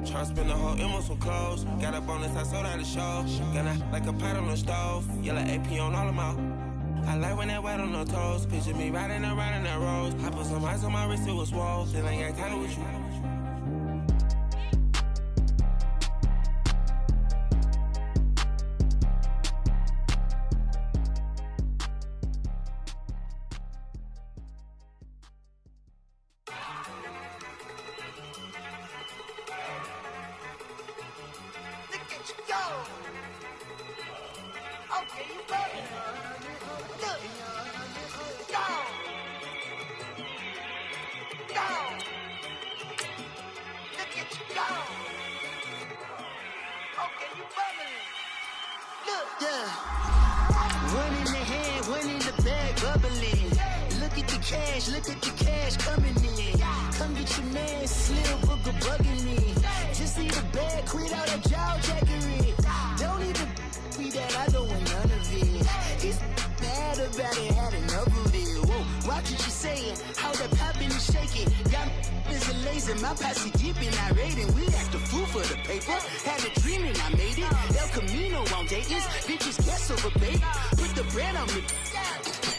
Tryna spend the whole M on some clothes. Got up on this, I sold out the show. Got out like a pot on the stove. Yellow AP on all of my. I like when that wet on the toes. Picture me riding around in that rose. I put some ice on my wrist, it was swole. Still ain't got time with you. Look at the cash coming in. Come get your man, Slim Booker bugging me. Just need a bag, quit out that jaw jackery. Don't even be that, I don't want none of it. He's mad about it, had enough of it. Whoa, watch what you saying, how that poppin' and shaking. Got is a laser, my posse deep and I raiding. We act a fool for the paper. Had a dream and I made it. El Camino on Dayton's, bitches guess over bait. Put the bread on me.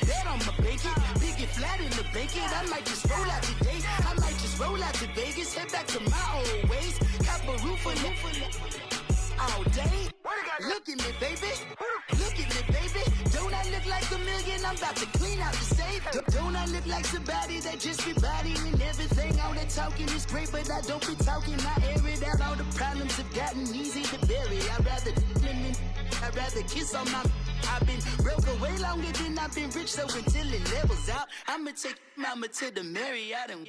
Bet on my bacon, big and flat in the bacon. I might just roll out today. I might just roll out to Vegas, head back to my old ways. Cop a roof all day. Look at me, baby. Look at me, baby. Don't I look like a million? I'm about to clean out the safe. Don't I look like somebody that just be bodying everything? All that talking is great, but I don't be talking. I air it out. All the problems have gotten easy to bury. I'd rather kiss on my. I've been broke away longer than I've been rich, so until it levels out, I'ma take mama to the Marriott and.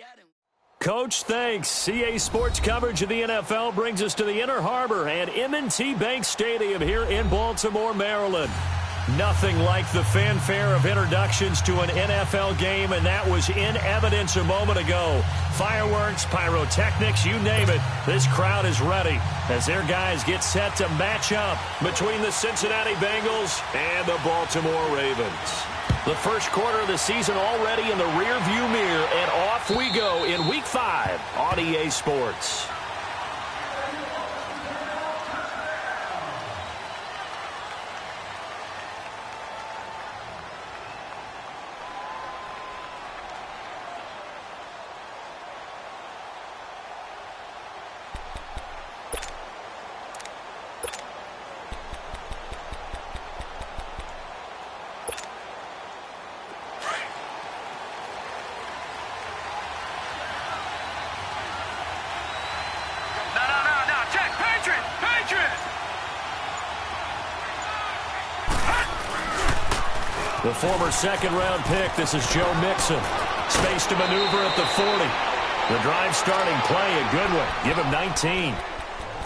Coach, thanks. CA Sports coverage of the NFL brings us to the Inner Harbor and M&T Bank Stadium here in Baltimore, Maryland. Nothing like the fanfare of introductions to an NFL game, and that was in evidence a moment ago. Fireworks, pyrotechnics, you name it. This crowd is ready as their guys get set to match up between the Cincinnati Bengals and the Baltimore Ravens. The first quarter of the season already in the rearview mirror, and off we go in Week 5 on EA Sports. The former second-round pick, this is Joe Mixon. Space to maneuver at the 40. The drive starting play, a good one. Give him 19.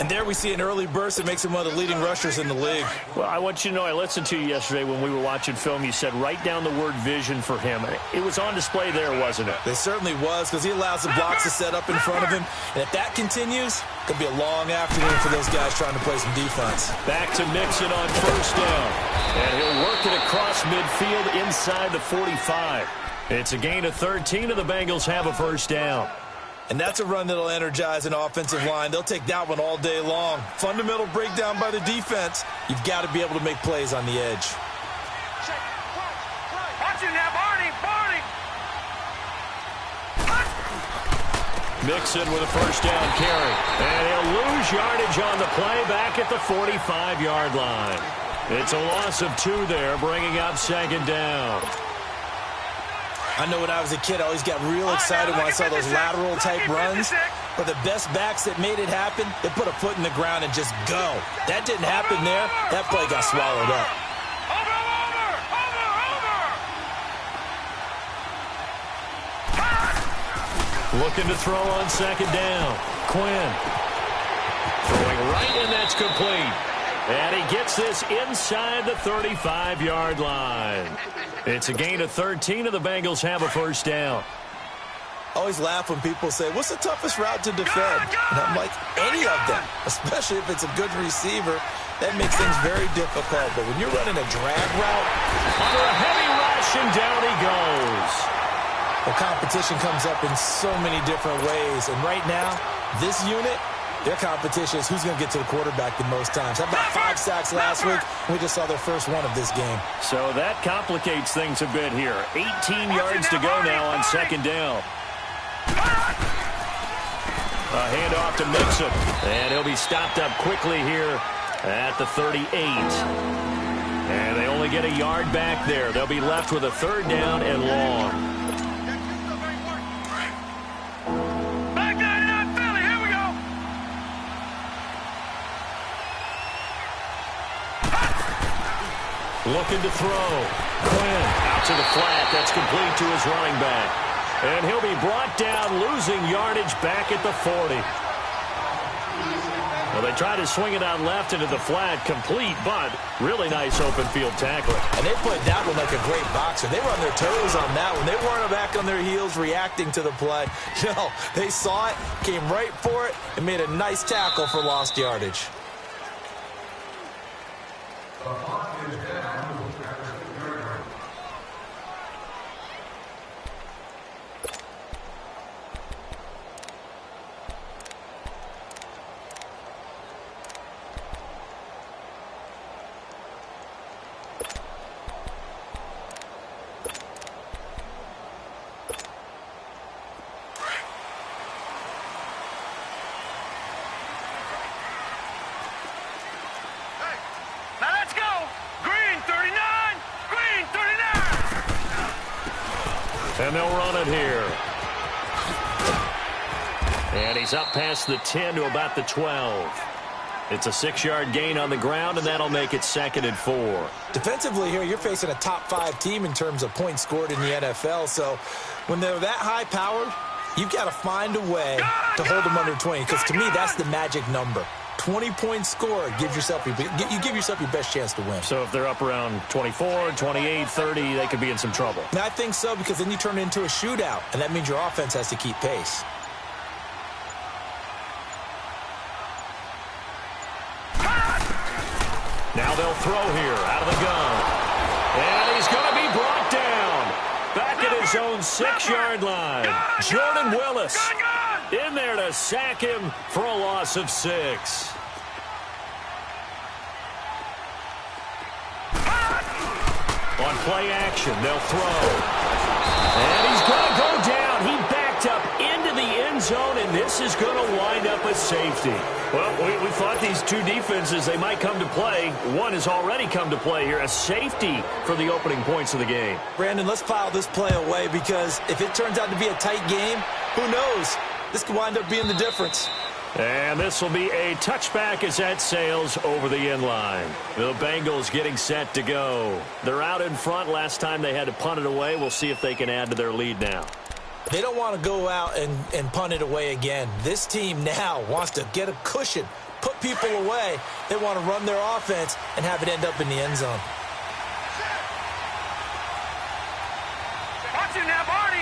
And there we see an early burst that makes him one of the leading rushers in the league. Well, I want you to know, I listened to you yesterday when we were watching film. You said write down the word vision for him. It was on display there, wasn't it? It certainly was, because he allows the blocks to set up in front of him. And if that continues, it could be a long afternoon for those guys trying to play some defense. Back to Mixon on first down. And he'll work it across midfield inside the 45. It's a gain of 13, and the Bengals have a first down. And that's a run that'll energize an offensive line. They'll take that one all day long. Fundamental breakdown by the defense. You've got to be able to make plays on the edge. Watch it now, Barney. Mixon with a first down carry. And he'll lose yardage on the play back at the 45-yard line. It's a loss of 2 there, bringing up second down. I know when I was a kid, I always got real excited when I saw those lateral-type runs. But the best backs that made it happen, they put a foot in the ground and just go. That didn't happen there. That play got swallowed up. Looking to throw on second down. Quinn. Throwing right, and that's complete. And he gets this inside the 35-yard line. It's a gain of 13, and the Bengals have a first down. I always laugh when people say, what's the toughest route to defend? And I'm like, any of them, especially if it's a good receiver. That makes things very difficult. But when you're running a drag route, under a heavy rush, and down he goes. Well, competition comes up in so many different ways. And right now, this unit, their competition is who's going to get to the quarterback the most times. How about 5 sacks last week? We just saw their first one of this game. So that complicates things a bit here. 18 yards to go now on second down. A handoff to Mixon. And he'll be stopped up quickly here at the 38. And they only get a yard back there. They'll be left with a third down and long. Looking to throw. Quinn out to the flat. That's complete to his running back. And he'll be brought down, losing yardage back at the 40. Well, they tried to swing it out left into the flat, complete, but really nice open field tackling. And they played that one like a great boxer. They were on their toes on that one. They weren't back on their heels reacting to the play. No, they saw it, came right for it, and made a nice tackle for lost yardage. And they'll run it here. And he's up past the 10 to about the 12. It's a 6-yard gain on the ground, and that'll make it 2nd and 4. Defensively here, you're facing a top-5 team in terms of points scored in the NFL. So when they're that high-powered, you've got to find a way to hold them under 20. Because to me, that's the magic number. 20 points scored gives yourself you give yourself your best chance to win. So if they're up around 24, 28, 30, they could be in some trouble. And I think so, because then you turn it into a shootout, and that means your offense has to keep pace. Now they'll throw here out of the gun. And he's going to be brought down back at his own 6-yard line. Jordan Willis in there to sack him for a loss of 6. On play action, they'll throw. And he's going to go down. He backed up into the end zone, and this is going to wind up a safety. Well, we thought these two defenses, they might come to play. One has already come to play here, a safety for the opening points of the game. Brandon, let's file this play away, because if it turns out to be a tight game, who knows? This could wind up being the difference. And this will be a touchback as that sails over the end line. The Bengals getting set to go. They're out in front. Last time they had to punt it away. We'll see if they can add to their lead now. They don't want to go out and punt it away again. This team now wants to get a cushion, put people away. They want to run their offense and have it end up in the end zone. Watch it now, Barney!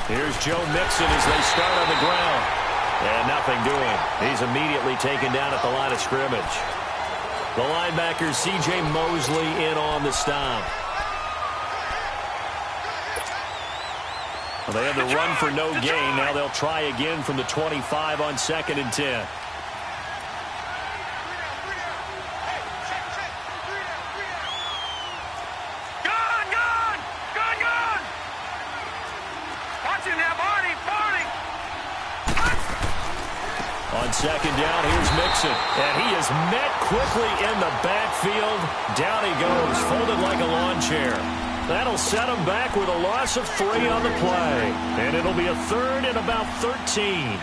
Here's Joe Mixon as they start on the ground. And nothing doing. He's immediately taken down at the line of scrimmage. The linebacker, C.J. Mosley, in on the stop. Well, they had the run for no gain. Now they'll try again from the 25 on 2nd and 10. On 2nd down, here's Mixon. And he is met quickly in the backfield. Down he goes, folded like a lawn chair. That'll set him back with a loss of 3 on the play. And it'll be a 3rd and about 13.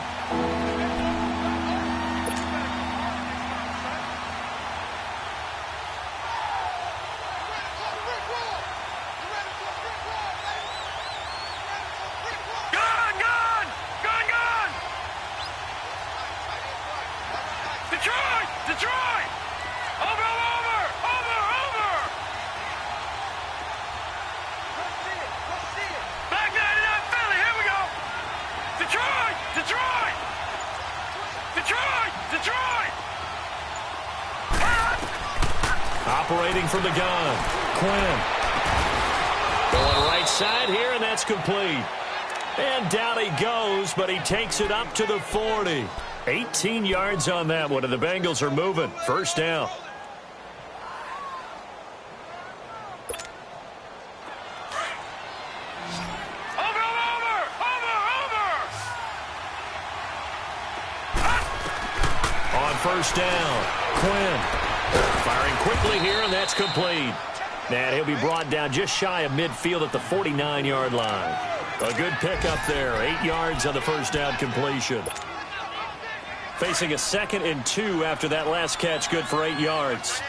Detroit! Over! Back 99 Philly, here we go! Detroit! Operating from the gun, Quinn. Going right side here, and that's complete. And down he goes, but he takes it up to the 40. 18 yards on that one, and the Bengals are moving. First down. On first down, Quinn. Firing quickly here, and that's complete. And he'll be brought down just shy of midfield at the 49-yard line. A good pickup there. 8 yards on the first down completion. Facing a 2nd and 2 after that last catch, good for 8 yards.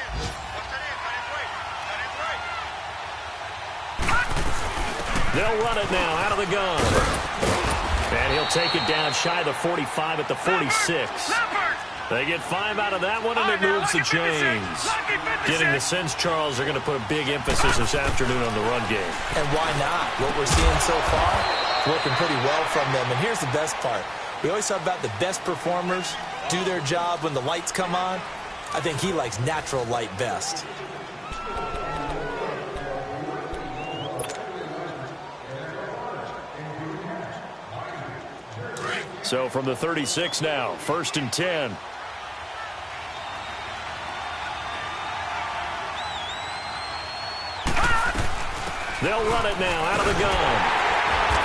They'll run it now out of the gun. And he'll take it down shy of the 45 at the 46. They get 5 out of that one, and it moves the chains. Getting the sense, Charles, they're going to put a big emphasis this afternoon on the run game. And why not? What we're seeing so far, working pretty well from them. And here's the best part. We always talk about the best performers do their job when the lights come on. I think he likes natural light best. So from the 36 now, 1st and 10. They'll run it now out of the gun.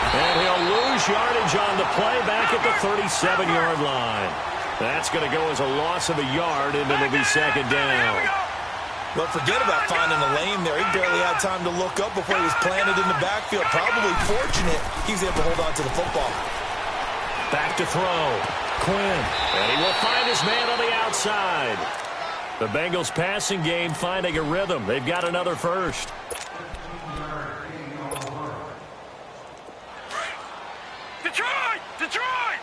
And he'll lose yardage on the play back at the 37-yard line. That's going to go as a loss of a yard, and it'll be 2nd down. But forget about finding a lane there. He barely had time to look up before he was planted in the backfield. Probably fortunate he was able to hold on to the football. Back to throw. Quinn. And he will find his man on the outside. The Bengals passing game finding a rhythm. They've got another first. Detroit! Detroit!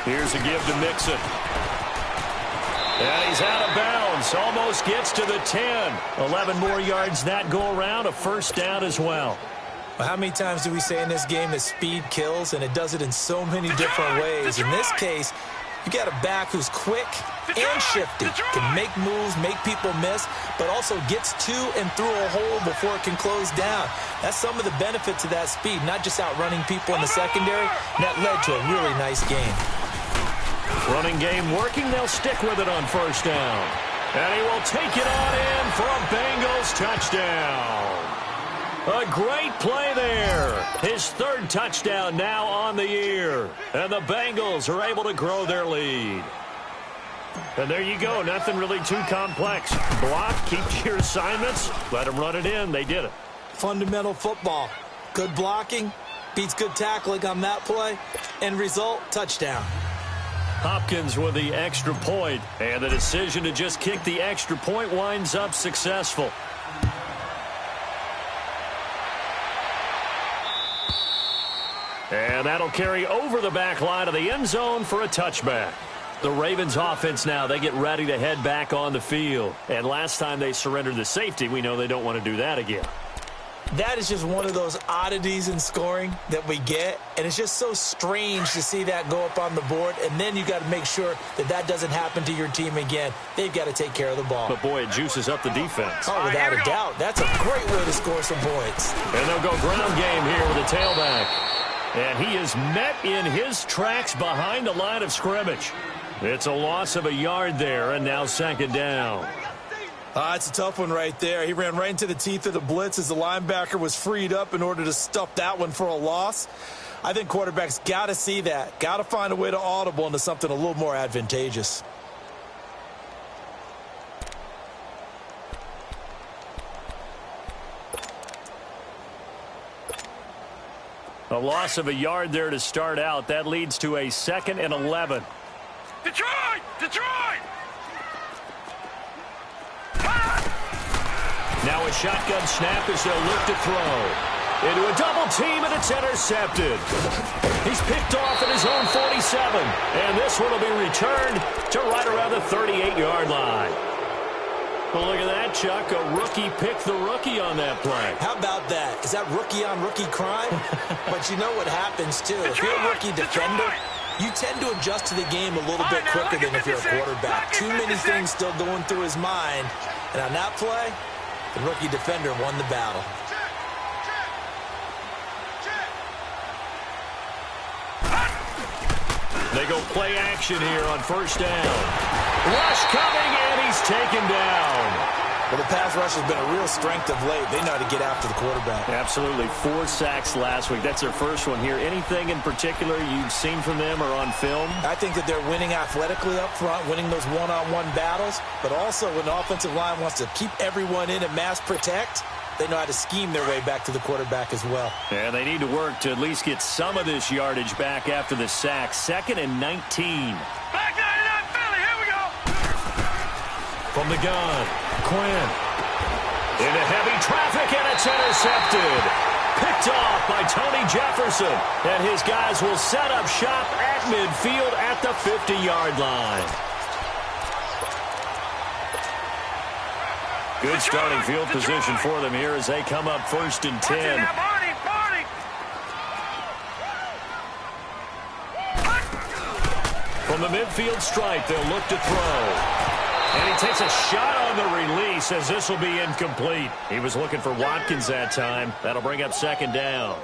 Here's a give to Mixon. And he's out of bounds. Almost gets to the 10. 11 more yards that go around. A first down as well. Well, how many times do we say in this game that speed kills, and it does it in so many different ways? In this case, you got a back who's quick and shifty, can make moves, make people miss, but also gets to and through a hole before it can close down. That's some of the benefits of that speed, not just outrunning people in the secondary. And that led to a really nice game. Running game working. They'll stick with it on first down. And he will take it on in for a Bengals touchdown. A great play there. His 3rd touchdown now on the year. And the Bengals are able to grow their lead. And there you go. Nothing really too complex. Block, keep your assignments, let them run it in. They did it. Fundamental football. Good blocking, beats good tackling on that play. End result, touchdown. Hopkins with the extra point, and the decision to just kick the extra point winds up successful. And that'll carry over the back line of the end zone for a touchback. The Ravens offense now, they get ready to head back on the field. And last time they surrendered the safety, we know they don't want to do that again. That is just one of those oddities in scoring that we get, and it's just so strange to see that go up on the board, and then you got to make sure that that doesn't happen to your team again. They've got to take care of the ball. But, boy, it juices up the defense. Oh, without a doubt. That's a great way to score some points. And they'll go ground game here with a tailback. And he is met in his tracks behind the line of scrimmage. It's a loss of a yard there, and now 2nd down. It's a tough one right there. He ran right into the teeth of the blitz as the linebacker was freed up in order to stuff that one for a loss. I think quarterbacks got to see that. Got to find a way to audible into something a little more advantageous. A loss of a yard there to start out. That leads to a 2nd and 11. Detroit! Detroit! Now a shotgun snap as they'll look to throw. Into a double team, and it's intercepted. He's picked off at his own 47. And this one will be returned to right around the 38-yard line. Well, look at that, Chuck. A rookie picked the rookie on that play. How about that? Is that rookie-on-rookie crime? But you know what happens, too. If you're a rookie defender, you tend to adjust to the game a little bit quicker than if you're a quarterback. Too many things still going through his mind. And on that play, the rookie defender won the battle. They go play action here on first down. Rush coming, and he's taken down. Well, the pass rush has been a real strength of late. They know how to get after the quarterback. Absolutely. 4 sacks last week. That's their first one here. Anything in particular you've seen from them or on film? I think that they're winning athletically up front, winning those one-on-one battles, but also when the offensive line wants to keep everyone in and mass protect, they know how to scheme their way back to the quarterback as well. And they need to work to at least get some of this yardage back after the sack. 2nd and 19. Back 99 Philly, here we go. From the gun, Quinn. Into heavy traffic, and it's intercepted. Picked off by Tony Jefferson. And his guys will set up shop at midfield at the 50-yard line. Good starting field position for them here as they come up 1st and 10. From the midfield stripe, they'll look to throw. And he takes a shot on the release as this will be incomplete. He was looking for Watkins that time. That'll bring up 2nd down.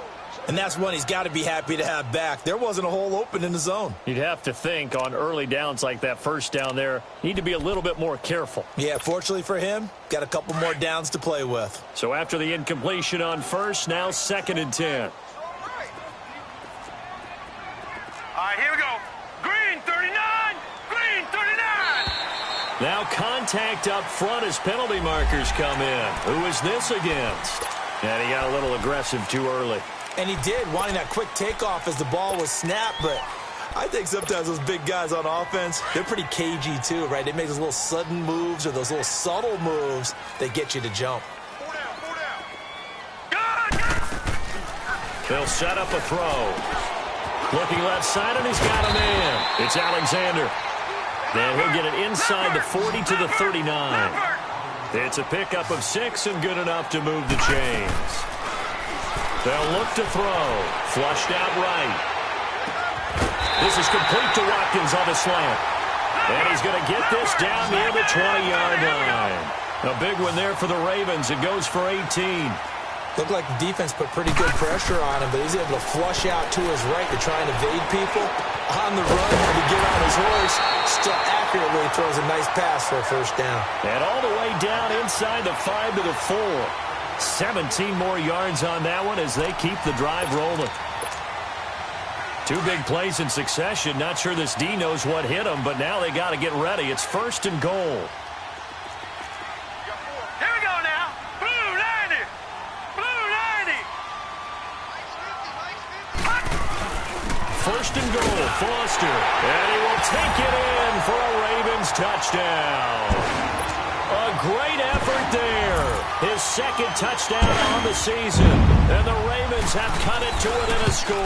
And that's one he's got to be happy to have back. There wasn't a hole open in the zone. You'd have to think on early downs like that first down there, need to be a little bit more careful. Yeah, fortunately for him, got a couple more downs to play with. So after the incompletion on first, now 2nd and 10. All right, here we go. Green 39, green 39. Now contact up front as penalty markers come in. Who is this against? And he got a little aggressive too early. And he did, wanting that quick takeoff as the ball was snapped, but I think sometimes those big guys on offense, they're pretty cagey too, right? They make those little sudden moves or those little subtle moves that get you to jump. They'll set up a throw. Looking left side, and he's got a man. It's Alexander. Then he'll get it inside the 40 to the 39. It's a pickup of 6 and good enough to move the chains. They'll look to throw. Flushed out right. This is complete to Watkins on the slant. And he's going to get this down near the 20-yard line. A big one there for the Ravens. It goes for 18. Looked like the defense put pretty good pressure on him, but he's able to flush out to his right to try and evade people. On the run, had to get on his horse. Still accurately throws a nice pass for a first down. And all the way down inside the 5 to the 4. 17 more yards on that one as they keep the drive rolling. 2 big plays in succession. Not sure this D knows what hit him, but now they got to get ready. It's 1st and goal. Here we go now. Blue 90. Blue 90. 1st and goal, Foster. And he will take it in for a Ravens touchdown. A great effort there. His 2nd touchdown on the season. And the Ravens have cut it to within a score.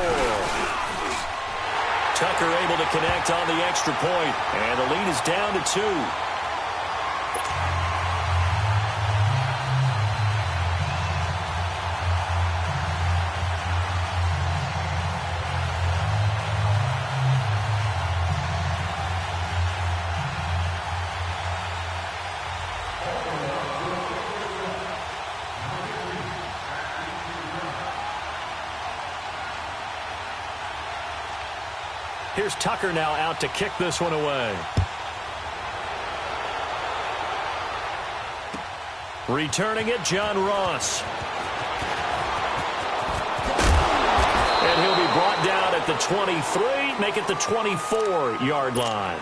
Tucker able to connect on the extra point. And the lead is down to 2. Here's Tucker now out to kick this one away. Returning it, John Ross. And he'll be brought down at the 23, make it the 24-yard line.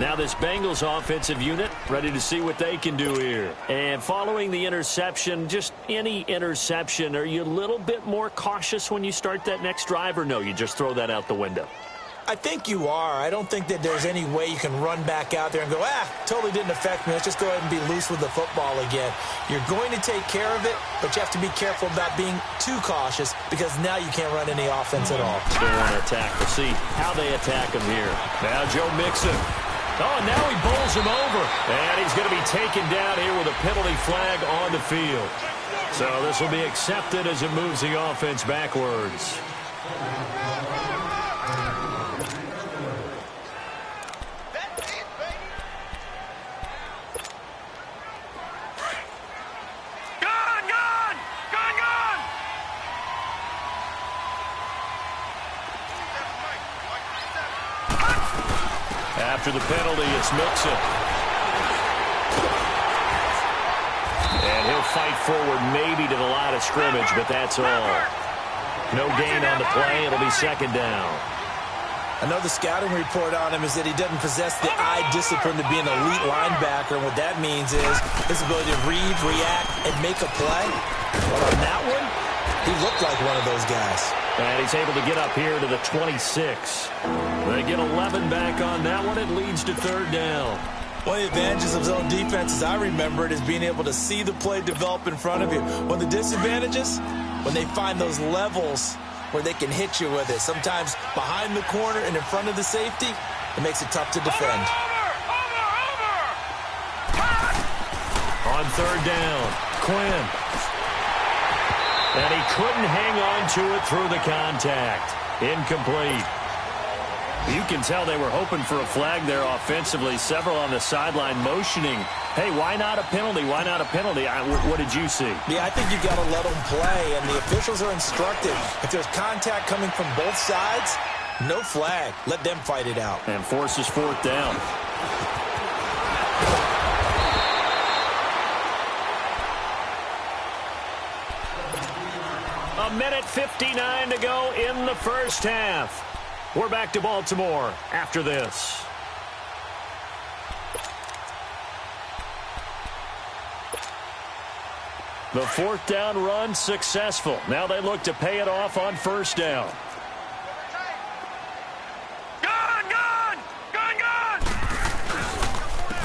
Now this Bengals offensive unit ready to see what they can do here. And following the interception, just any interception, are you a little bit more cautious when you start that next drive, or no, you just throw that out the window? I think you are. I don't think that there's any way you can run back out there and go, totally didn't affect me. Let's just go ahead and be loose with the football again. You're going to take care of it, but you have to be careful about being too cautious because now you can't run any offense at all. They want to attack. We'll see how they attack him here. Now Joe Mixon. Oh, now he bowls him over. And he's going to be taken down here with a penalty flag on the field. So this will be accepted as it moves the offense backwards. After the penalty, it's Mixon. And he'll fight forward maybe to the line of scrimmage, but that's all. No gain on the play. It'll be second down. I know the scouting report on him is that he doesn't possess the eye discipline to be an elite linebacker. And what that means is his ability to read, react, and make a play. But on that one, he looked like one of those guys. And he's able to get up here to the 26. They get 11 back on that one. It leads to third down. One of the advantages of zone defense, as I remember it, is being able to see the play develop in front of you. One of the disadvantages, when they find those levels where they can hit you with it. Sometimes behind the corner and in front of the safety, it makes it tough to defend. On third down, Quinn. And he couldn't hang on to it through the contact. Incomplete. You can tell they were hoping for a flag there offensively. Several on the sideline motioning, hey, why not a penalty? Why not a penalty? What did you see? Yeah, I think you've got to let them play, and the officials are instructed. If there's contact coming from both sides, no flag. Let them fight it out. And forces fourth down. A minute 59 to go in the first half. We're back to Baltimore after this. The fourth down run successful. Now they look to pay it off on first down. Gun!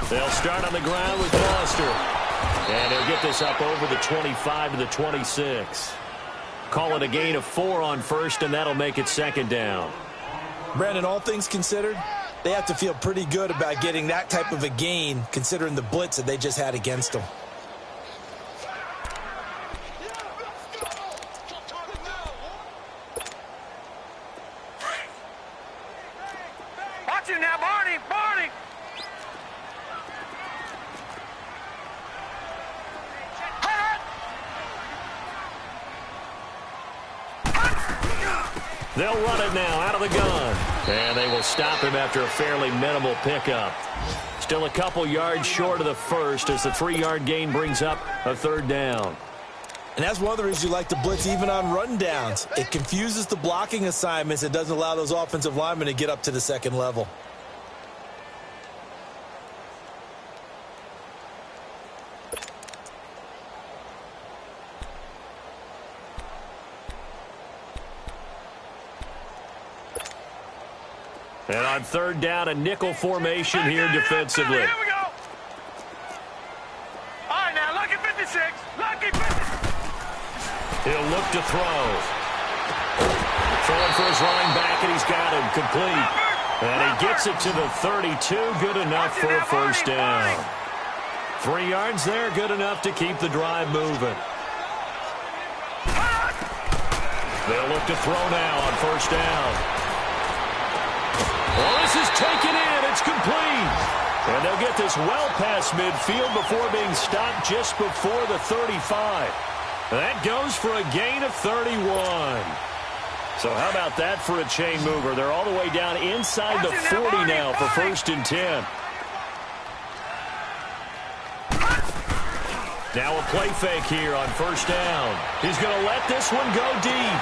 They'll start on the ground with Foster. And he'll get this up over the 25 to the 26. Call it a gain of 4 on first, and that'll make it second down. Brandon, all things considered, they have to feel pretty good about getting that type of a gain, considering the blitz that they just had against them. Watch it now, Barney! They'll run it now out of the gun. And they will stop him after a fairly minimal pickup. Still a couple yards short of the first as the 3-yard gain brings up a third down. And that's one of the reasons you like to blitz even on rundowns. It confuses the blocking assignments. It doesn't allow those offensive linemen to get up to the second level. And on third down, a nickel formation here defensively. Here we go. All right, now, lucky 56. Lucky 56. He'll look to throw. Throwing for his running back, and he's got him complete. And he gets it to the 32. Good enough for a first down. 3 yards there, good enough to keep the drive moving. They'll look to throw now on first down. Well, this is taken in. It's complete. And they'll get this well past midfield before being stopped just before the 35. That goes for a gain of 31. So how about that for a chain mover? They're all the way down inside the 40 now for first and 10. Now a play fake here on first down. He's going to let this one go deep.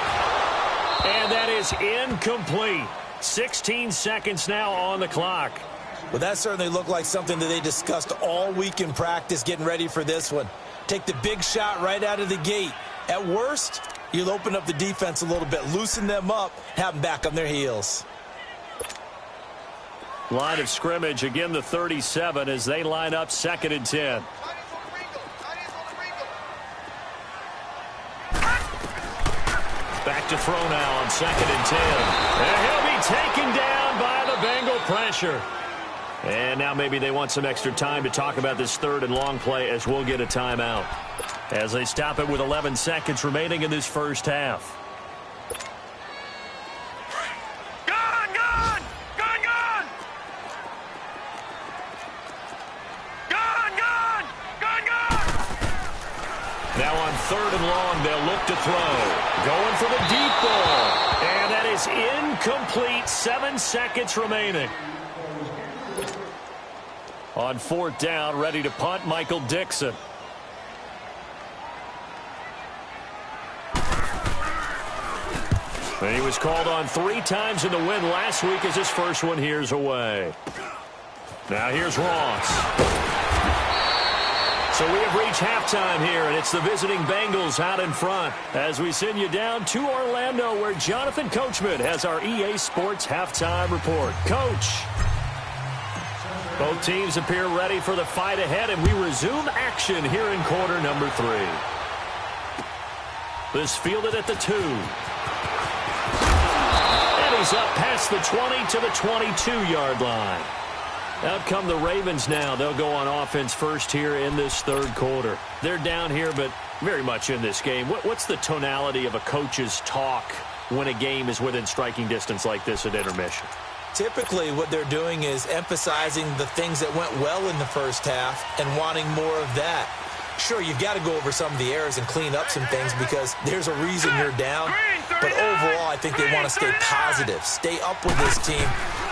And that is incomplete. 16 seconds now on the clock. Well, that certainly looked like something that they discussed all week in practice, getting ready for this one. Take the big shot right out of the gate. At worst, you'll open up the defense a little bit, loosen them up, have them back on their heels. Line of scrimmage, again the 37 as they line up second and 10. Back to throw now on second and 10. And he'll be taken down by the Bengal pressure. And now maybe they want some extra time to talk about this third and long play as we'll get a timeout. As they stop it with 11 seconds remaining in this first half. Now on third and long, they'll look to throw. Going for the deep ball. And that is incomplete. 7 seconds remaining. On fourth down, ready to punt, Michael Dixon. And he was called on 3 times in the win last week as his first one here's away. Now here's Ross. So we have reached halftime here, and it's the visiting Bengals out in front as we send you down to Orlando where Jonathan Coachman has our EA Sports halftime report. Coach. Both teams appear ready for the fight ahead, and we resume action here in quarter number 3. This fielded at the 2. And he's up past the 20 to the 22-yard line. Out come the Ravens now. They'll go on offense first here in this third quarter. They're down here, but very much in this game. What's the tonality of a coach's talk when a game is within striking distance like this at intermission? Typically, what they're doing is emphasizing the things that went well in the first half and wanting more of that. Sure, you've got to go over some of the errors and clean up some things because there's a reason you're down. But overall, I think they want to stay positive, stay up with this team.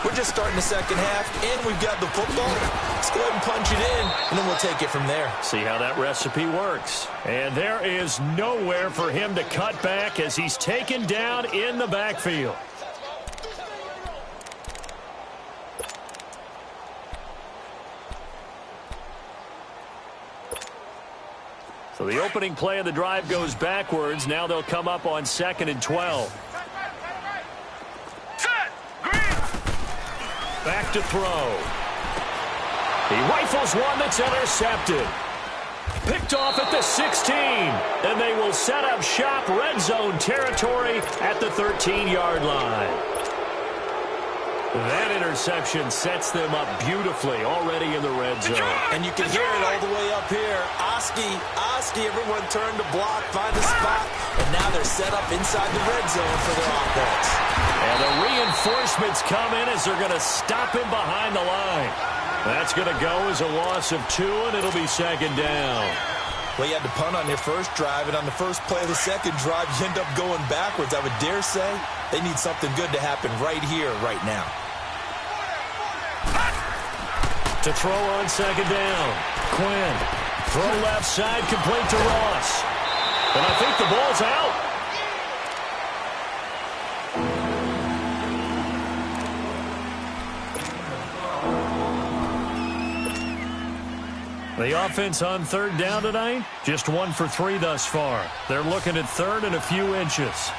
We're just starting the second half, and we've got the football. Let's go ahead and punch it in, and then we'll take it from there. See how that recipe works. And there is nowhere for him to cut back as he's taken down in the backfield. So the opening play of the drive goes backwards. Now they'll come up on 2nd and 12. Back to throw. He rifles one that's intercepted. Picked off at the 16. And they will set up shop red zone territory at the 13-yard line. That interception sets them up beautifully already in the red zone. And you can hear it all the way up here. Oski, everyone turned to block, find a spot, and now they're set up inside the red zone for their offense. And the reinforcements come in as they're going to stop him behind the line. That's going to go as a loss of 2, and it'll be 2nd down. Well, you had to punt on your first drive, and on the first play of the second drive, you end up going backwards. I would dare say they need something good to happen right here, right now. To throw on 2nd down. Quinn. Throw left side, complete to Ross. And I think the ball's out. The offense on 3rd down tonight, just 1 for 3 thus far. They're looking at 3rd and a few inches.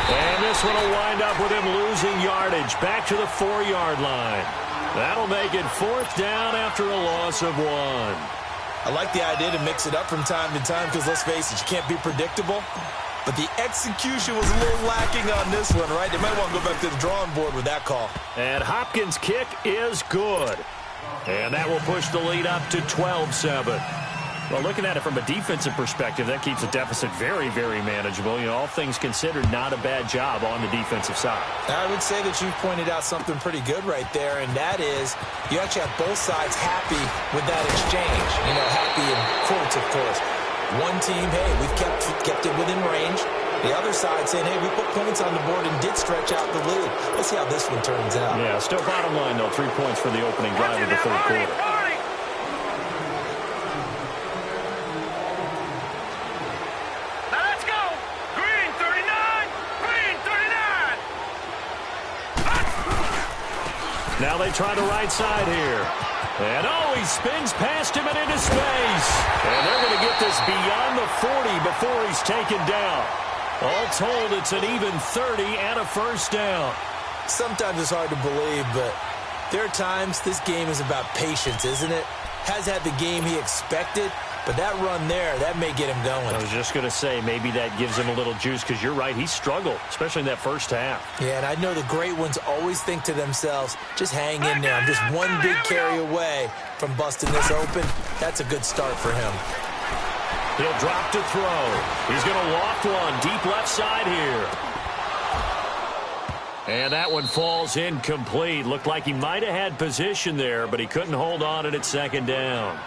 And this one will wind up with him losing yardage back to the 4-yard line. That'll make it 4th down after a loss of 1. I like the idea to mix it up from time to time because, let's face it, you can't be predictable. But the execution was a little lacking on this one, right? They might want to go back to the drawing board with that call. And Hopkins' kick is good. And that will push the lead up to 12-7. Well, looking at it from a defensive perspective, that keeps the deficit very, very manageable. You know, all things considered, not a bad job on the defensive side. I would say that you've pointed out something pretty good right there, and that is you actually have both sides happy with that exchange. You know, happy in quotes, of course. One team, hey, we've kept it within range. The other side saying, hey, we put points on the board and did stretch out the lead. Let's see how this one turns out. Yeah, still bottom line, though, 3 points for the opening drive of the 3rd quarter. Now let's go. Green 39. Green 39. Now they try the right side here. And, he spins past him and into space. And they're going to get this beyond the 40 before he's taken down. All told, it's an even 30 and a 1st down. Sometimes it's hard to believe, but there are times this game is about patience, isn't it? Has had the game he expected, But that run there, that may get him going. I was just going to say, maybe that gives him a little juice, because you're right, he struggled, especially in that first half. Yeah, and I know the great ones always think to themselves, just hang in there. I'm just one big carry away from busting this open. That's a good start for him. He'll drop to throw. He's going to loft one deep left side here. And that one falls incomplete. Looked like he might have had position there, but he couldn't hold on at second down.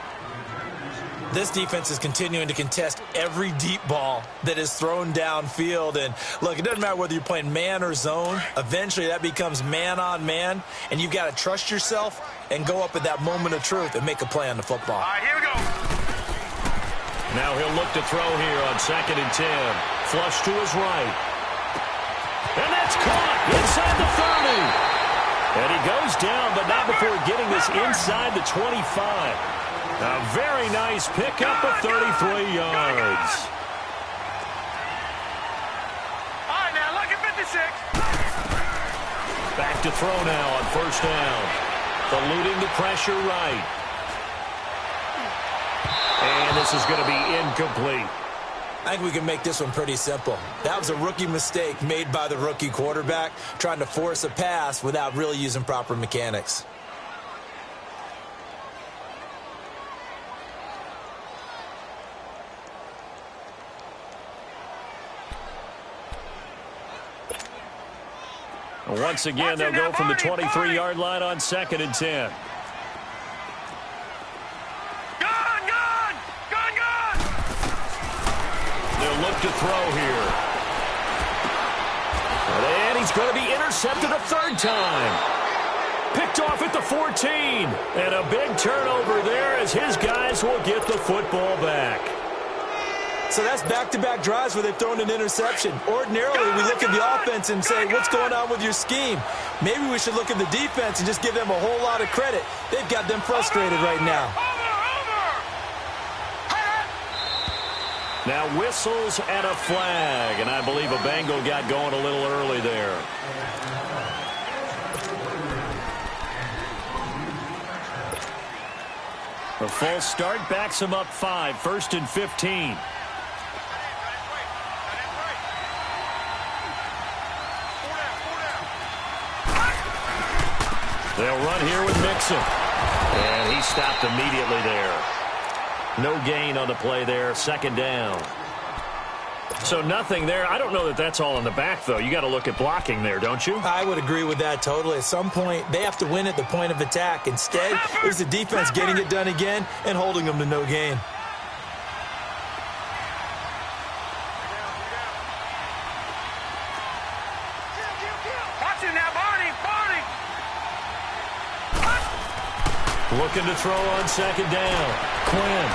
This defense is continuing to contest every deep ball that is thrown downfield. And, look, it doesn't matter whether you're playing man or zone. Eventually, that becomes man-on-man, and you've got to trust yourself and go up at that moment of truth and make a play on the football. All right, here we go. Now he'll look to throw here on 2nd and 10. Flush to his right. And that's caught inside the 30. And he goes down, but not before getting this inside the 25. A very nice pickup of 33 yards. All right, now look at 56. Back to throw now on 1st down. Eluding the pressure right. And this is going to be incomplete. I think we can make this one pretty simple. That was a rookie mistake made by the rookie quarterback, trying to force a pass without really using proper mechanics. Once again, they'll go from the 23-yard line on 2nd and 10. They'll look to throw here. And he's going to be intercepted a 3rd time. Picked off at the 14. And a big turnover there as his guys will get the football back. So that's back-to-back drives where they've thrown an interception. Ordinarily, we look at the offense and say, what's going on with your scheme? Maybe we should look at the defense and just give them a whole lot of credit. They've got them frustrated right now. Now whistles and a flag, and I believe a Bengal got going a little early there. A full start backs him up 5, 1st and 15. They'll run here with Mixon. And he stopped immediately there. No gain on the play there. 2nd down. So nothing there. I don't know that that's all in the back, though. You got to look at blocking there, don't you? I would agree with that totally. At some point, they have to win at the point of attack. Instead, it was the defense getting it done again and holding them to no gain. Watch it now, Barney. Looking to throw on 2nd down. Quinn.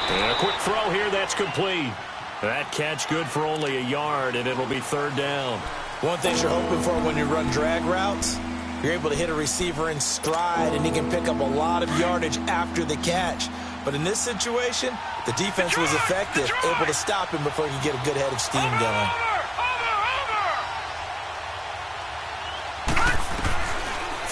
And a quick throw here. That's complete. That catch good for only a yard, and it'll be 3rd down. One thing you're hoping for when you run drag routes, you're able to hit a receiver in stride, and he can pick up a lot of yardage after the catch. But in this situation, the defense was effective, able to stop him before he could get a good head of steam going.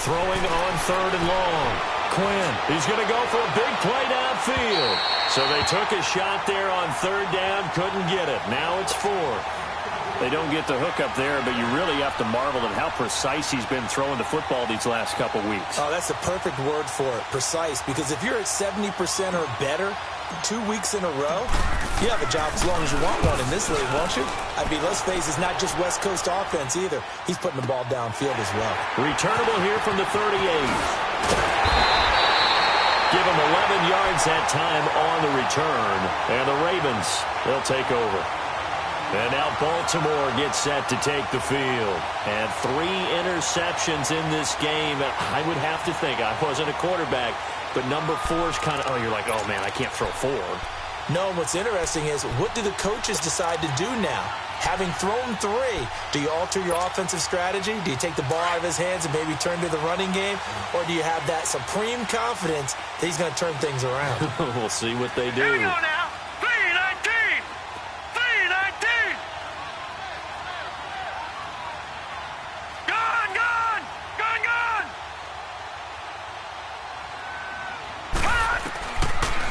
Throwing on 3rd and long. Quinn, he's going to go for a big play downfield. So they took a shot there on 3rd down, couldn't get it. Now it's 4th. They don't get the hook up there, but you really have to marvel at how precise he's been throwing the football these last couple weeks. Oh, that's the perfect word for it, precise, because if you're at 70% or better 2 weeks in a row, you have a job as long as you want one in this league, won't you? I mean, let's face it, it's not just West Coast offense either. He's putting the ball downfield as well. Returnable here from the 38. Give him 11 yards that time on the return. And the Ravens, they'll take over. And now Baltimore gets set to take the field. And 3 interceptions in this game. I would have to think, I wasn't a quarterback, but number 4 is kind of, oh, you're like, oh, man, I can't throw 4. No, what's interesting is, what do the coaches decide to do now? Having thrown 3, do you alter your offensive strategy? Do you take the ball out of his hands and maybe turn to the running game? Or do you have that supreme confidence that he's going to turn things around? We'll see what they do. Here we go now. 3-19. 3-19. Gone.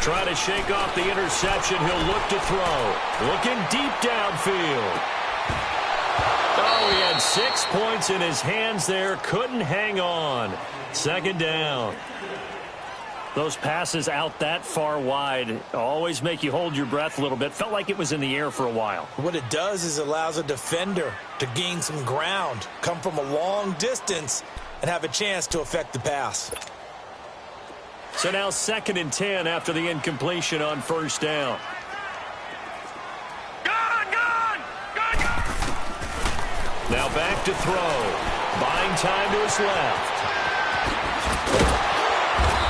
try to shake off the interception. He'll look to throw. Looking deep downfield. Oh, he had 6 points in his hands there. Couldn't hang on. Second down. Those passes out that far wide always make you hold your breath a little bit. Felt like it was in the air for a while. What it does is allows a defender to gain some ground, come from a long distance, and have a chance to affect the pass. So now 2nd and 10 after the incompletion on first down. Now back to throw. Buying time to his left.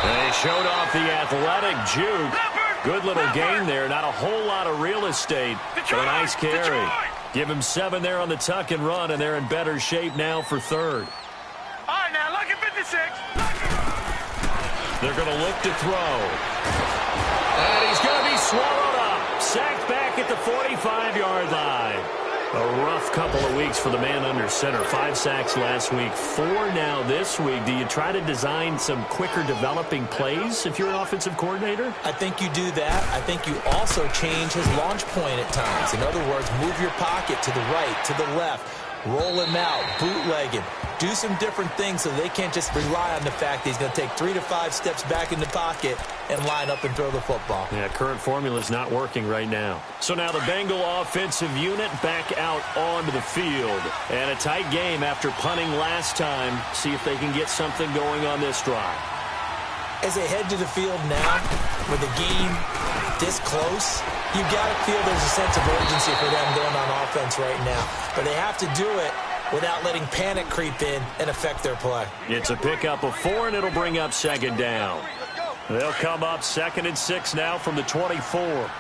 And he showed off the athletic juke. Good little gain there. Not a whole lot of real estate, but a nice carry. Give him 7 there on the tuck and run, and they're in better shape now for third. All right, now look at 56. They're going to look to throw. And he's going to be swallowed up. Sacked back at the 45-yard line. A rough couple of weeks for the man under center. 5 sacks last week, 4 now this week. Do you try to design some quicker developing plays if you're an offensive coordinator? I think you do that. I think you also change his launch point at times. In other words, move your pocket to the right, to the left. Roll him out, bootleg him. Do some different things so they can't just rely on the fact that he's going to take 3 to 5 steps back in the pocket and line up and throw the football. Yeah, current formula is not working right now. So now the Bengal offensive unit back out onto the field. And a tight game after punting last time. See if they can get something going on this drive. As they head to the field now, with the game this close, you got to feel there's a sense of urgency for them going on offense right now. But they have to do it without letting panic creep in and affect their play. It's a pickup of 4, and it'll bring up 2nd down. They'll come up 2nd and 6 now from the 24.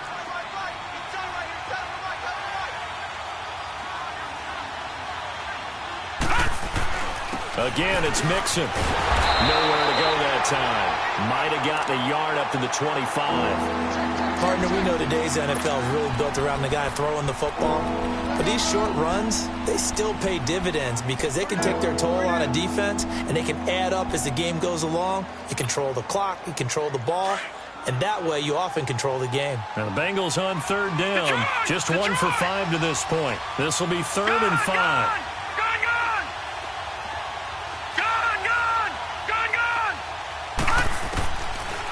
Again, it's Mixon. Nowhere to go that time. Might have gotten a yard up to the 25. Partner, we know today's NFL is really built around the guy throwing the football. But these short runs, they still pay dividends because they can take their toll on a defense, and they can add up as the game goes along. You control the clock, you control the ball, and that way you often control the game. Now the Bengals on 3rd down. Just 1 for 5 to this point. This will be 3rd and 5.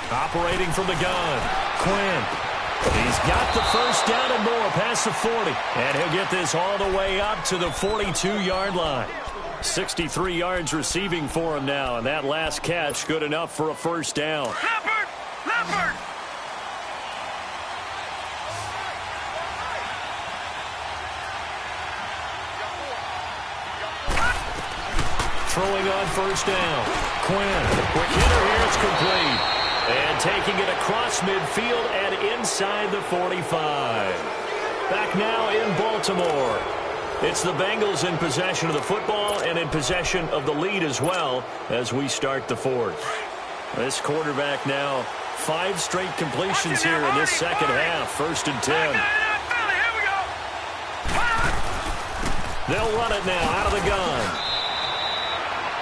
Operating from the gun, Quinn. He's got the first down and more past the 40. And he'll get this all the way up to the 42-yard line. 63 yards receiving for him now. And that last catch good enough for a first down. Leopard! Throwing on first down. Quinn. Quick hitter here. It's complete. And taking it across midfield and inside the 45. Back now in Baltimore. It's the Bengals in possession of the football and in possession of the lead as well as we start the 4th. This quarterback now 5 straight completions here in this second half. 1st and 10. They'll run it now out of the gun.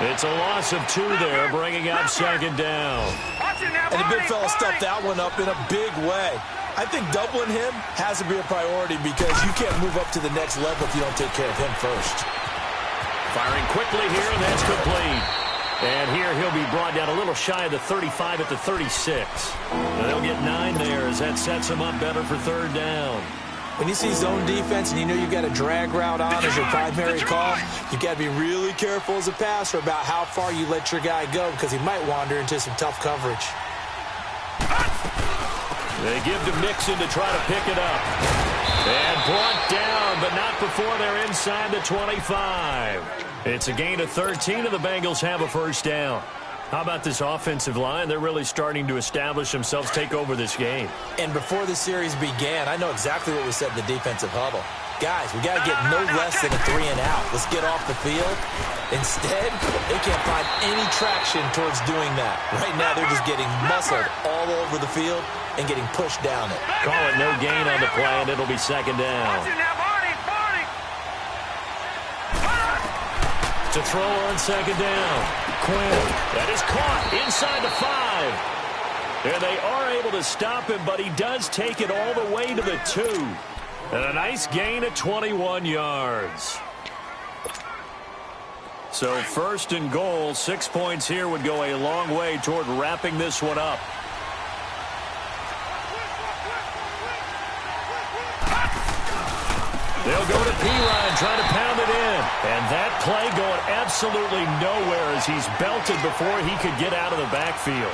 It's a loss of 2 there, bringing up 2nd down. And the big fella stuffed that one up in a big way. I think doubling him has to be a priority because you can't move up to the next level if you don't take care of him first. Firing quickly here, and that's complete. And here he'll be brought down a little shy of the 35 at the 36. And they'll get 9 there as that sets him up better for 3rd down. When you see zone defense and you know you've got a drag route on as your primary call, you've got to be really careful as a passer about how far you let your guy go because he might wander into some tough coverage. They give to Mixon to try to pick it up. And brought down, but not before they're inside the 25. It's a gain of 13, and the Bengals have a first down. How about this offensive line? They're really starting to establish themselves, take over this game. And before the series began, I know exactly what we said in the defensive huddle. Guys, we got to get no less than a 3 and out. Let's get off the field. Instead, they can't find any traction towards doing that. Right now, they're just getting muscled all over the field and getting pushed down it. Call it no gain on the play, and it'll be 2nd down. To throw on 2nd down. Quinn. That is caught inside the 5. And they are able to stop him, but he does take it all the way to the 2. And a nice gain of 21 yards. So 1st and goal, 6 points here would go a long way toward wrapping this one up. They'll go to P-Ryan, trying to pound it in. And that play going absolutely nowhere as he's belted before he could get out of the backfield.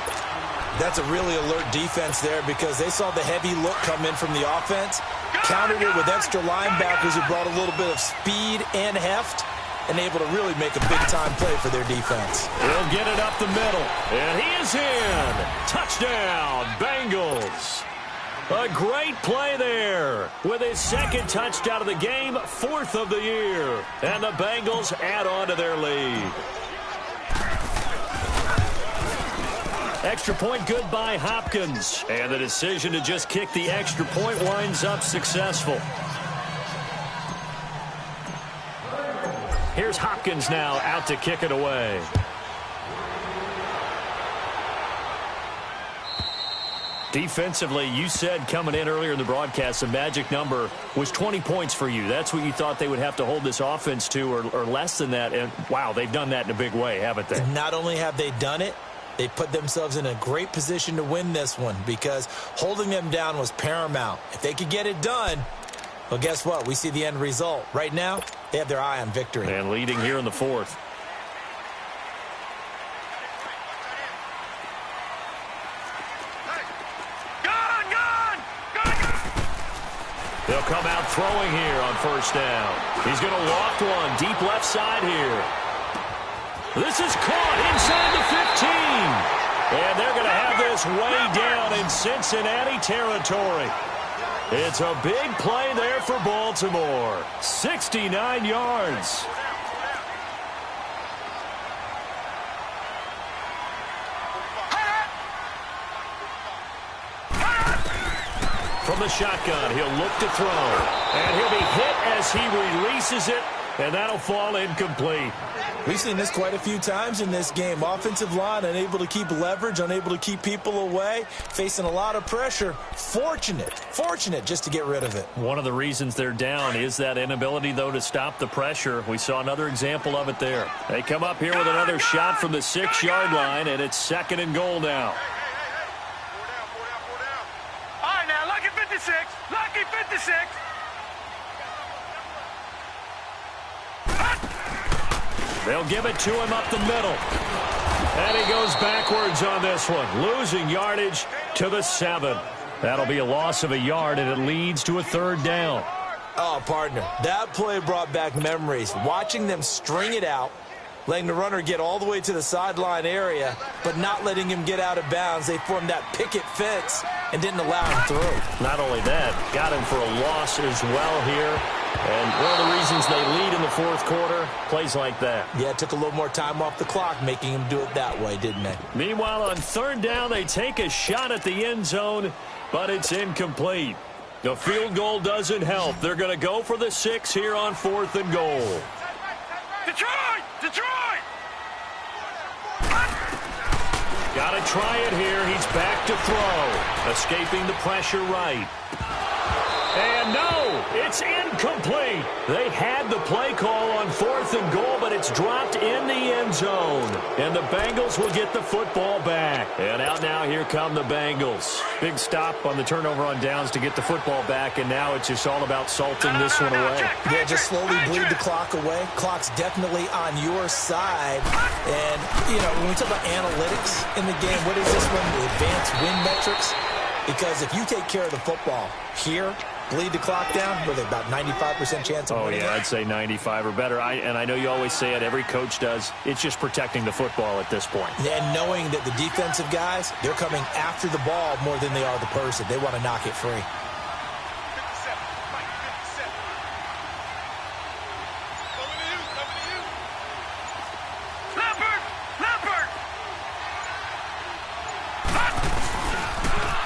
That's a really alert defense there because they saw the heavy look come in from the offense, countered it with extra linebackers who brought a little bit of speed and heft, and able to really make a big-time play for their defense. He'll get it up the middle, and he is in. Touchdown, Bengals. A great play there with his 2nd touchdown of the game, 4th of the year. And the Bengals add on to their lead. Extra point good by Hopkins. And the decision to just kick the extra point winds up successful. Here's Hopkins now out to kick it away. Defensively, you said coming in earlier in the broadcast, the magic number was 20 points for you. That's what you thought they would have to hold this offense to or less than that. And, wow, they've done that in a big way, haven't they? Not only have they done it, they put themselves in a great position to win this one because holding them down was paramount. If they could get it done, well, guess what? We see the end result. Right now, they have their eye on victory. And leading here in the 4th. They'll come out throwing here on 1st down. He's going to loft one deep left side here. This is caught inside the 15. And they're going to have this way down in Cincinnati territory. It's a big play there for Baltimore. 69 yards. From the shotgun, he'll look to throw. And he'll be hit as he releases it, and that'll fall incomplete. We've seen this quite a few times in this game. Offensive line unable to keep leverage, unable to keep people away, facing a lot of pressure. Fortunate just to get rid of it. One of the reasons they're down is that inability, though, to stop the pressure. We saw another example of it there. They come up here with another shot from the 6-yard line, and it's 2nd and goal now. Lucky 56. They'll give it to him up the middle. And he goes backwards on this one, losing yardage to the 7. That'll be a loss of a yard, and it leads to a 3rd down. Oh, partner, that play brought back memories. Watching them string it out, letting the runner get all the way to the sideline area, but not letting him get out of bounds. They formed that picket fence and didn't allow him through. Not only that, got him for a loss as well here. And one of the reasons they lead in the 4th quarter, plays like that. Yeah, it took a little more time off the clock, making him do it that way, didn't they? Meanwhile, on 3rd down, they take a shot at the end zone, but it's incomplete. The field goal doesn't help. They're going to go for the 6 here on 4th and goal. Detroit! Got to try it here. He's back to throw. Escaping the pressure right. And no, it's incomplete. They had the play call on 4th and goal, but it's dropped in the end zone. And the Bengals will get the football back. And out now, here come the Bengals. Big stop on the turnover on downs to get the football back, and now it's just all about salting this one away. Yeah, just slowly bleed the clock away. Clock's definitely on your side. And, you know, when we talk about analytics in the game, what is this one? The advanced win metrics? Because if you take care of the football here, bleed the clock down, with about 95% chance of winning. Oh, yeah, I'd say 95 or better. And I know you always say it, every coach does. It's just protecting the football at this point. And knowing that the defensive guys, they're coming after the ball more than they are the person. They want to knock it free.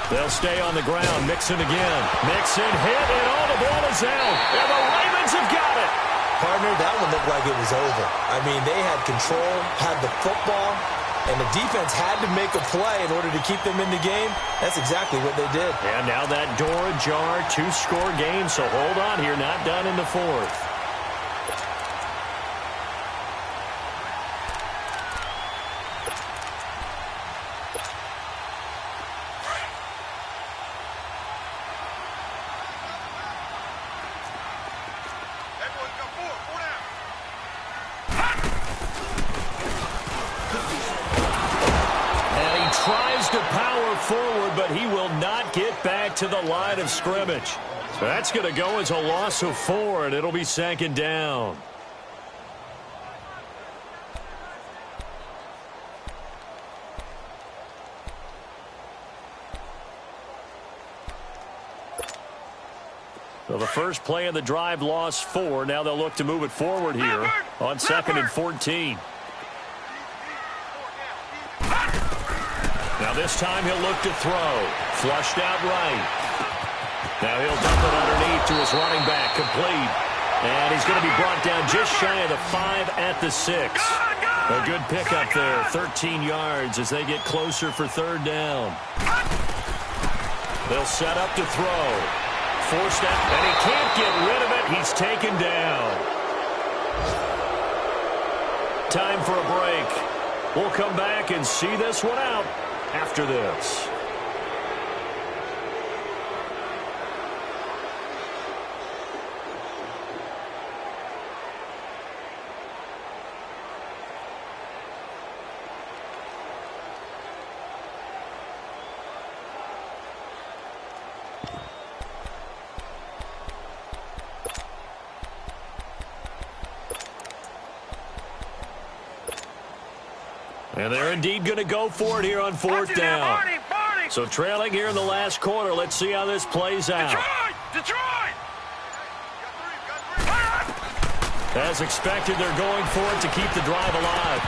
They'll stay on the ground. Mixon again. Mixon hit, and all the ball is out. And the Ravens have got it. Partner, that one looked like it was over. I mean, they had control, had the football, and the defense had to make a play in order to keep them in the game. That's exactly what they did. And now that door ajar, 2-score game, so hold on here, not done in the fourth. Tries to power forward, but he will not get back to the line of scrimmage. So that's going to go as a loss of 4, and it'll be second down. So the first play of the drive lost 4. Now they'll look to move it forward here on 2nd and 14. Now this time he'll look to throw. Flushed out right. Now he'll dump it underneath to his running back. Complete. And he's going to be brought down just shy of the 5 at the 6. A good pickup there. 13 yards as they get closer for 3rd down. They'll set up to throw. Forced out. And he can't get rid of it. He's taken down. Time for a break. We'll come back and see this one out after this. And they're indeed going to go for it here on 4th down. So trailing here in the last quarter. Let's see how this plays out. Detroit! As expected, they're going for it to keep the drive alive.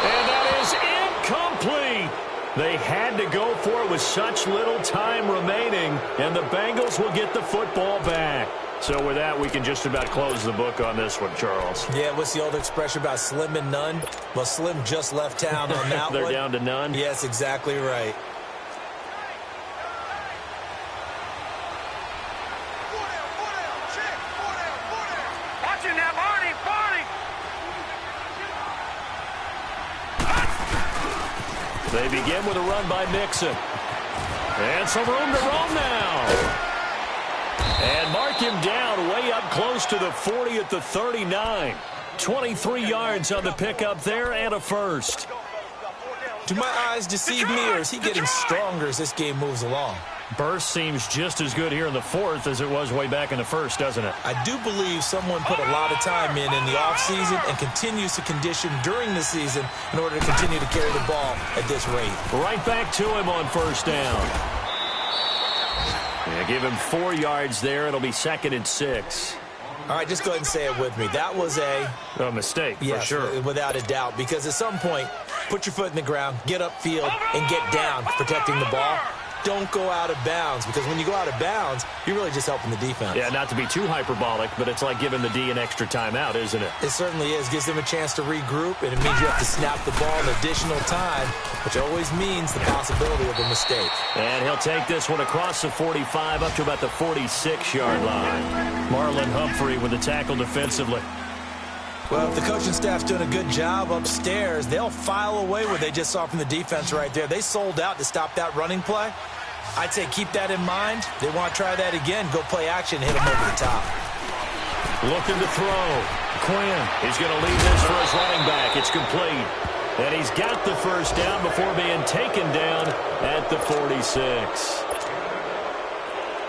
And that is incomplete. They had to go for it with such little time remaining, and the Bengals will get the football back. So with that, we can just about close the book on this one, Charles. Yeah, what's the old expression about slim and none? Well, Slim just left town on that They're one. down to none? Yes, exactly right. Watching that, Barney! They begin with a run by Mixon. And some room to roam now. And mark him down way up close to the 40 at the 39. 23 yards on the pickup there and a first. Do my eyes deceive me, or is he getting stronger as this game moves along? Burst seems just as good here in the 4th as it was way back in the 1st, doesn't it? I do believe someone put a lot of time in the offseason and continues to condition during the season in order to continue to carry the ball at this rate. Right back to him on 1st down. Yeah, give him 4 yards there. It'll be 2nd and 6. All right, just go ahead and say it with me. That was a mistake, yes, for sure. Without a doubt, because at some point, put your foot in the ground, get upfield, and get down protecting the ball. Don't go out of bounds, because when you go out of bounds, you're really just helping the defense. Yeah, not to be too hyperbolic, but it's like giving the D an extra timeout, isn't it? It certainly is. Gives them a chance to regroup, and it means you have to snap the ball in additional time, which always means the possibility of a mistake. And he'll take this one across the 45 up to about the 46-yard line. Marlon Humphrey with the tackle defensively. Well, if the coaching staff's doing a good job upstairs, they'll file away what they just saw from the defense right there. They sold out to stop that running play. I'd say keep that in mind. They want to try that again. Go play action, hit them over the top. Looking to throw. Quinn is going to leave this for his running back. It's complete. And he's got the first down before being taken down at the 46.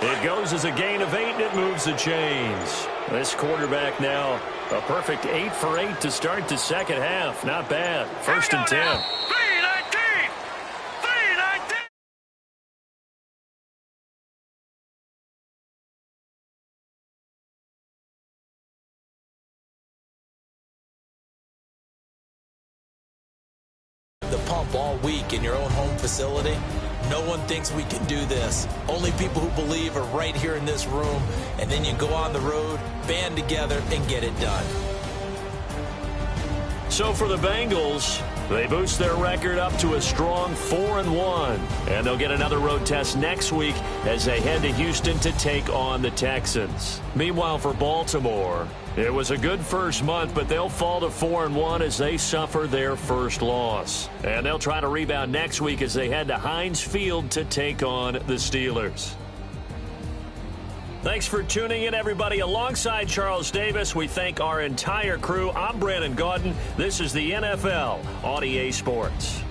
It goes as a gain of 8, and it moves the chains. This quarterback now a perfect 8 for 8 to start the second half. Not bad. 1st and 10. 3-19! 3-19! The pump all week in your own home facility. No one thinks we can do this. Only people who believe are right here in this room. And then you go on the road, band together, and get it done. So for the Bengals, They boost their record up to a strong 4-1, and they'll get another road test next week as they head to Houston to take on the Texans. Meanwhile, for Baltimore, it was a good first month, but they'll fall to 4-1 as they suffer their first loss. And they'll try to rebound next week as they head to Heinz Field to take on the Steelers. Thanks for tuning in, everybody. Alongside Charles Davis, we thank our entire crew. I'm Brandon Gaudin. This is the NFL on EA Sports.